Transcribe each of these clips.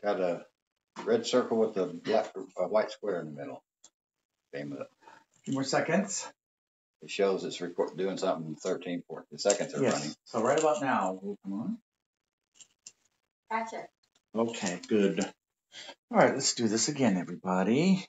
Got a red circle with a white square in the middle. Came up. A few more seconds. It shows it's doing something 13, 14 seconds are running. So right about now, we'll come on. Gotcha. Okay, good. All right, let's do this again, everybody.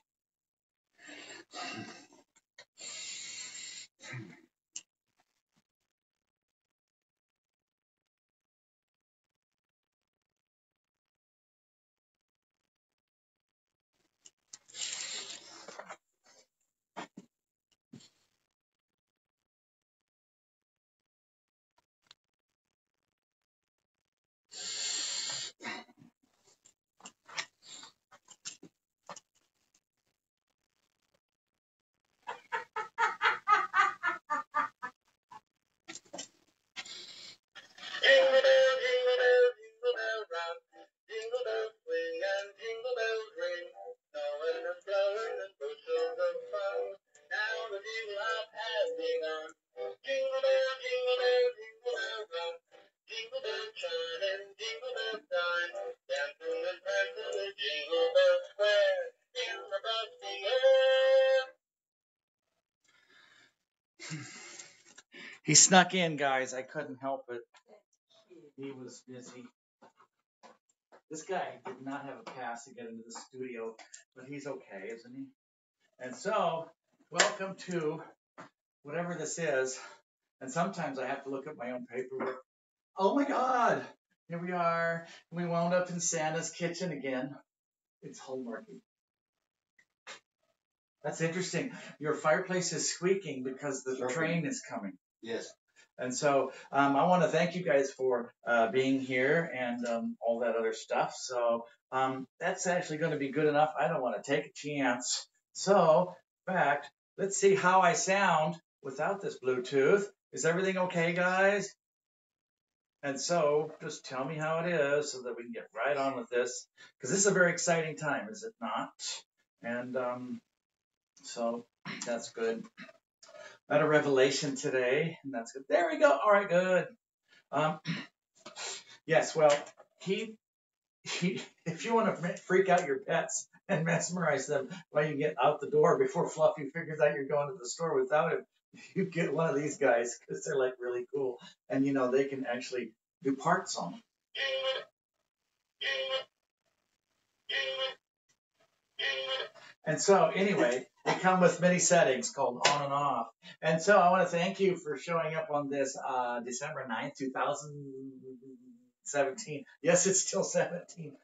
He snuck in, guys. I couldn't help it. He was busy. This guy did not have a pass to get into the studio, but he's okay, isn't he? And so, welcome to whatever this is. And sometimes I have to look at my own paperwork. Oh my God! Here we are. We wound up in Santa's kitchen again. It's hallmarky. That's interesting. Your fireplace is squeaking because the train is coming. Yes. And so I want to thank you guys for being here and all that other stuff. So that's actually going to be good enough. I don't want to take a chance. So, in fact, let's see how I sound without this Bluetooth. Is everything okay, guys? And so just tell me how it is so that we can get right on with this. Because this is a very exciting time, is it not? And so that's good. Had a revelation today, and that's good. There we go. All right, good. Yes, well, if you want to freak out your pets and mesmerize them while you get out the door before Fluffy figures out you're going to the store without him, you get one of these guys because they're like really cool, and you know they can actually do parts on them. And so anyway, they come with many settings called on and off. And so I want to thank you for showing up on this December 9th, 2017. Yes, it's still 17.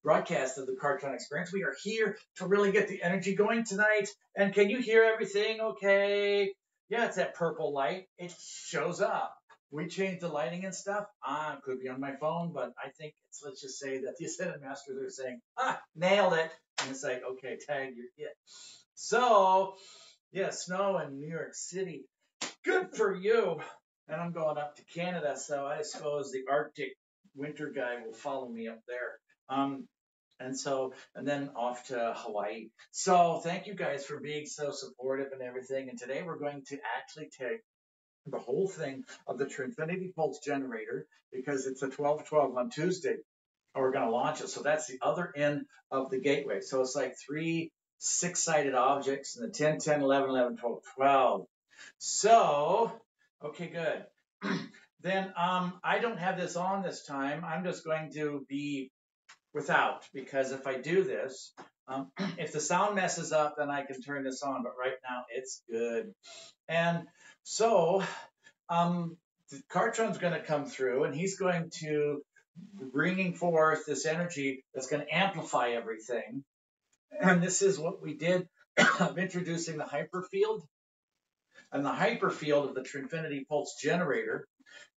Broadcast of the Cartron Experience. We are here to really get the energy going tonight. And can you hear everything okay? Yeah, it's that purple light. It shows up. We changed the lighting and stuff. It could be on my phone, but I think it's, let's just say that the Ascended Masters are saying, nailed it. And it's like, okay, tag, you're it. So, yeah, snow in New York City. Good for you. And I'm going up to Canada, so I suppose the Arctic winter guy will follow me up there. And then off to Hawaii. So thank you guys for being so supportive and everything. And today we're going to actually take the whole thing of the Trinfinity Pulse generator because it's a 12-12 on Tuesday. And we're going to launch it. So that's the other end of the gateway. So it's like 3 6-sided objects and the 10, 10, 11, 11, 12, 12. So, okay, good. Then I don't have this on this time. I'm just going to be without because if I do this, if the sound messes up, then I can turn this on. But right now it's good. And so Cartron's going to come through and he's going to bringing forth this energy that's going to amplify everything. And this is what we did of introducing the hyperfield. And the hyperfield of the Trinfinity Pulse generator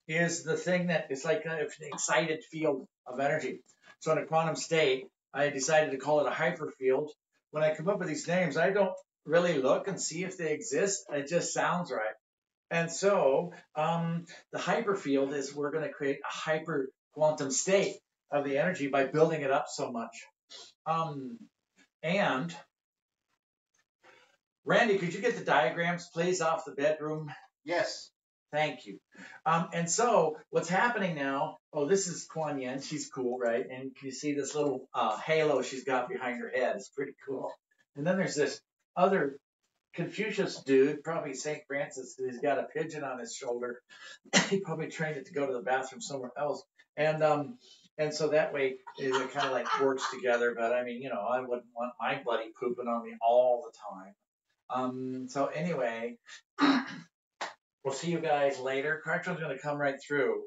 is the thing that is like an excited field of energy. So in a quantum state, I decided to call it a hyperfield. When I come up with these names, I don't really look and see if they exist. It just sounds right. And so the hyperfield is we're going to create a hyper quantum state of the energy by building it up so much. And Randy, could you get the diagrams, please, off the bedroom? Yes. Thank you. And so what's happening now? Oh, this is Kuan Yin. She's cool, right? And you see this little halo she's got behind her head. It's pretty cool. And then there's this other Confucius dude, probably St. Francis, who's got a pigeon on his shoulder. He probably trained it to go to the bathroom somewhere else. And so that way it kind of like works together. But I mean, I wouldn't want my buddy pooping on me all the time. So anyway, we'll see you guys later. Cartron's going to come right through,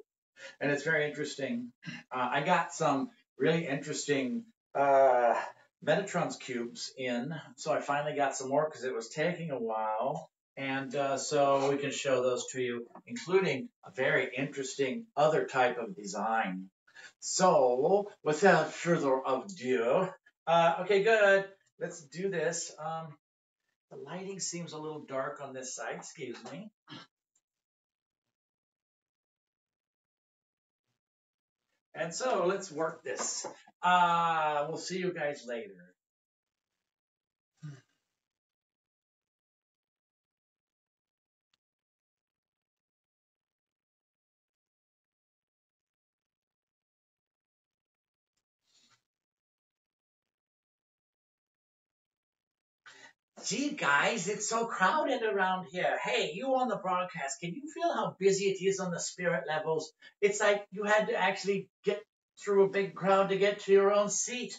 and it's very interesting. I got some really interesting Metatrons cubes in, so I finally got some more because it was taking a while. And so we can show those to you, including a very interesting other type of design. So without further ado, okay, good. Let's do this. The lighting seems a little dark on this side. Excuse me. And so let's work this. We'll see you guys later. Gee, guys, it's so crowded around here. Hey, you on the broadcast, can you feel how busy it is on the spirit levels? It's like you had to actually get through a big crowd to get to your own seat.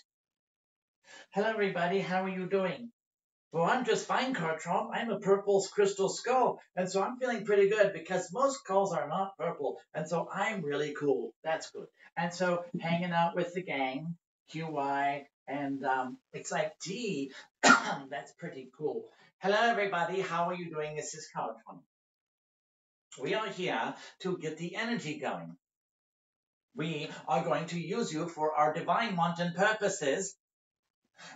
Hello, everybody. How are you doing? Well, I'm just fine, Cartron. I'm a purple crystal skull, and so I'm feeling pretty good because most skulls are not purple, and so I'm really cool. That's good. And so hanging out with the gang, QY, and it's like, gee, that's pretty cool. Hello, everybody. How are you doing? This is Cartron. We are here to get the energy going. We are going to use you for our divine wanton purposes,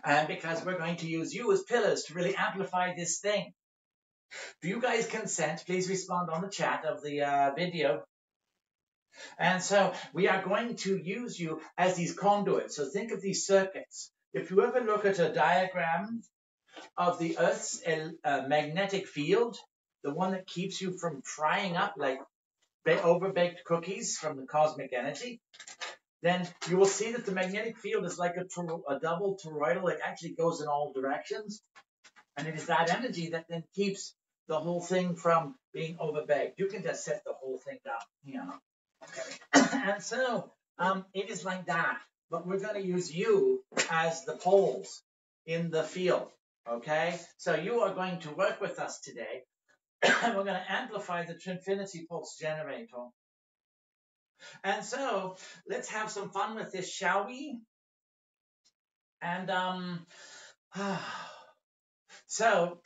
and because we're going to use you as pillars to really amplify this thing. Do you guys consent? Please respond on the chat of the video. And so we are going to use you as these conduits. So think of these circuits. If you ever look at a diagram of the Earth's magnetic field, the one that keeps you from frying up like overbaked cookies from the cosmic energy, then you will see that the magnetic field is like a double toroidal. It actually goes in all directions. And it is that energy that then keeps the whole thing from being overbaked. You can just set the whole thing down here. Okay. And so it is like that. But we're going to use you as the poles in the field. Okay? So you are going to work with us today. And we're going to amplify the Trinfinity pulse generator. And so let's have some fun with this, shall we? And so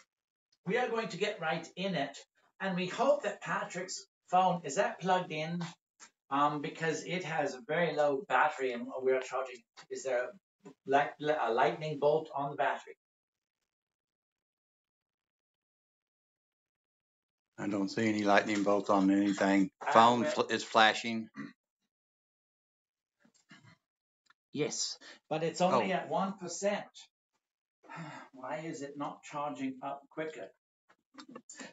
we are going to get right in it. And we hope that Patrick's phone, is that plugged in? Because it has a very low battery and we are charging. Is there a lightning bolt on the battery? I don't see any lightning bolt on anything. Phone is flashing. Yes, but it's only at 1%. Why is it not charging up quicker?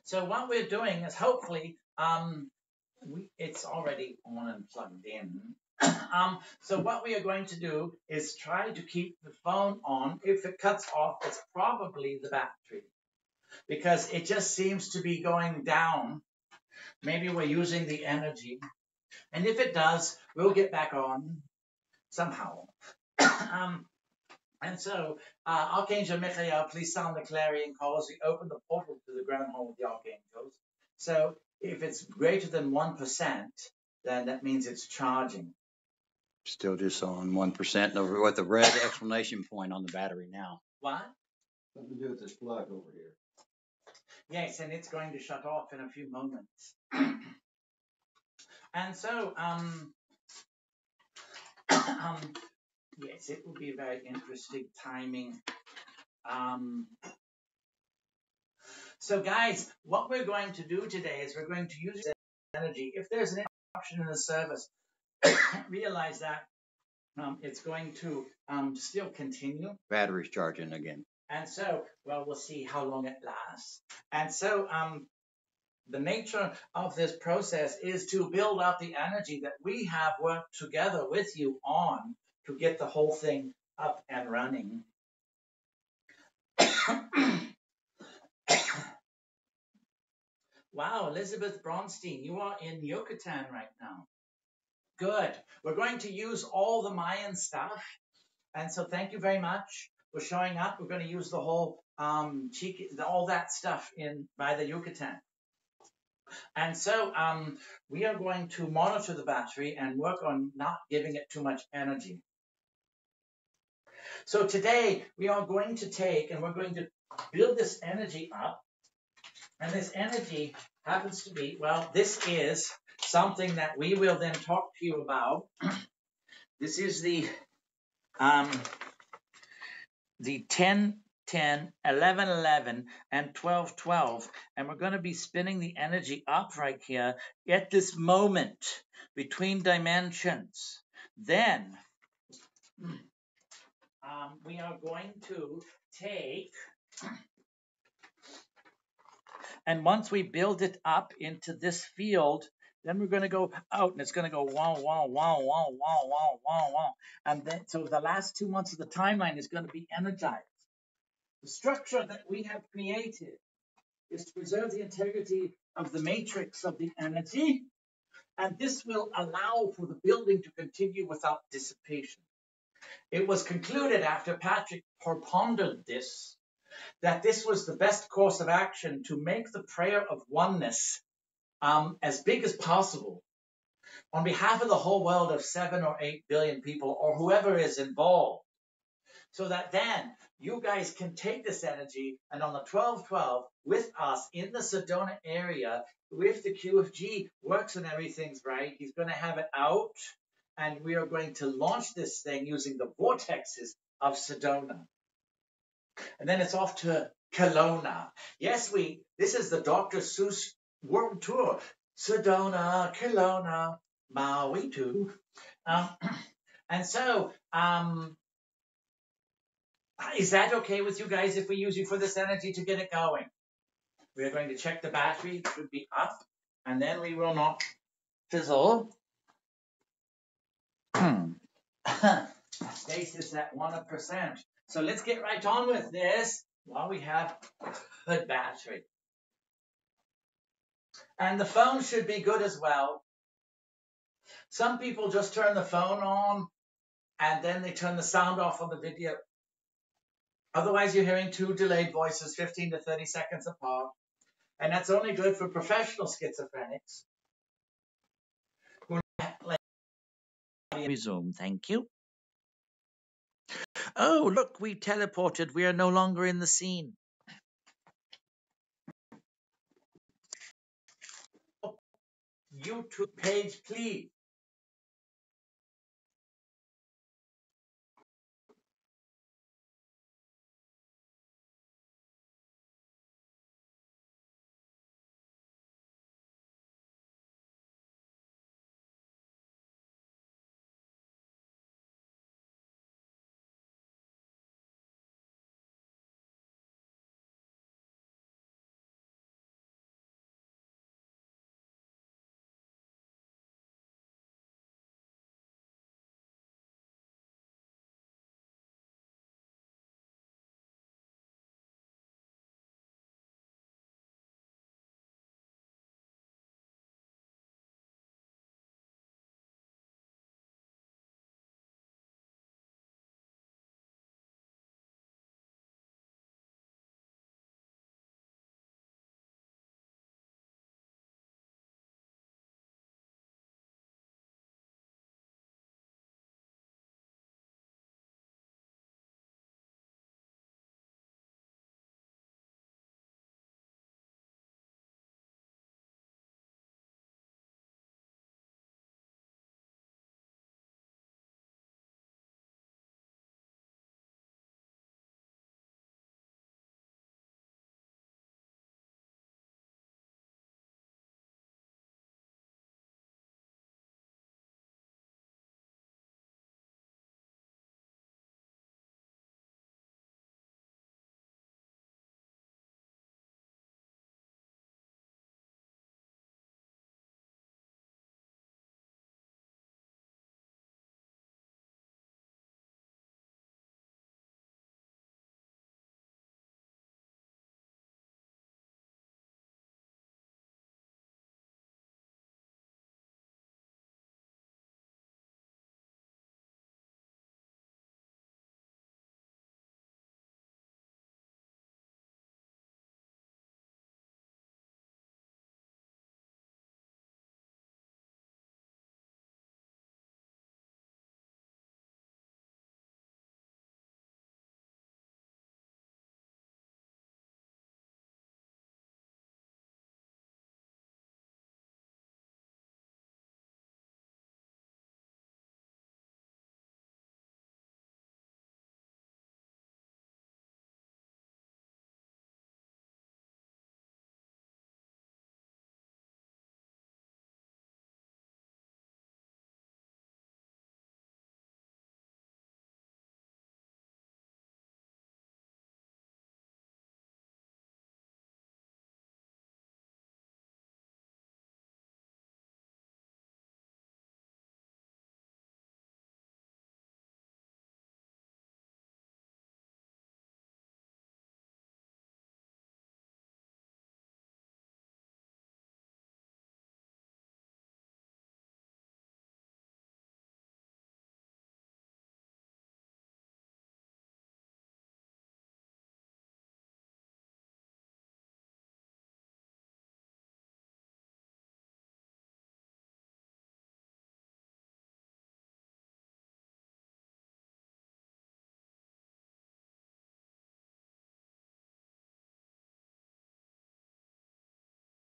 So what we're doing is hopefully it's already on and plugged in. So what we are going to do is try to keep the phone on. If it cuts off, it's probably the battery because it just seems to be going down. Maybe we're using the energy. And if it does, we'll get back on somehow. And so, Archangel Michael, please sound the clarion call as we open the portal to the ground hall of the archangels. So, if it's greater than 1%, then that means it's charging. Still just on 1% with the red exclamation point on the battery now. What? Something to do with this plug over here. Yes, and it's going to shut off in a few moments. And so, yes, it will be a very interesting timing. So guys, what we're going to do today is we're going to use energy. If there's an interruption in the service, realize that it's going to still continue. Battery's charging again. And so, well, we'll see how long it lasts. And so the nature of this process is to build up the energy that we have worked together with you on to get the whole thing up and running. Wow, Elizabeth Bronstein, you are in Yucatan right now. Good. We're going to use all the Mayan stuff. And so thank you very much for showing up. We're going to use the whole all that stuff by the Yucatan. And so we are going to monitor the battery and work on not giving it too much energy. So today we are going to take and we're going to build this energy up. And this energy happens to be, well, this is something that we will then talk to you about. This is the 10, 10, 11, 11, and 12, 12. And we're going to be spinning the energy up right here at this moment between dimensions. Then we are going to take, and once we build it up into this field, then we're going to go out and it's going to go wow, wow, wow, wow, wow, wow, wow, wow. And then, so the last 2 months of the timeline is going to be energized. The structure that we have created is to preserve the integrity of the matrix of the energy, and this will allow for the building to continue without dissipation. It was concluded after Patrick pondered this, that this was the best course of action to make the prayer of oneness as big as possible on behalf of the whole world of 7 or 8 billion people or whoever is involved, so that then you guys can take this energy and on the 12-12 with us in the Sedona area, if the QFG works and everything's right, he's going to have it out and we are going to launch this thing using the vortexes of Sedona. And then it's off to Kelowna. Yes, this is the Dr. Seuss World Tour. Sedona, Kelowna, Maui too. And so, is that okay with you guys if we use you for this energy to get it going? We are going to check the battery. It should be up. And then we will not fizzle. Stasis at 1%. So let's get right on with this while we have a good battery. And the phone should be good as well. Some people just turn the phone on and then they turn the sound off on the video. Otherwise, you're hearing two delayed voices 15 to 30 seconds apart. And that's only good for professional schizophrenics. Resume, thank you. Oh, look, we teleported. We are no longer in the scene. YouTube page, please.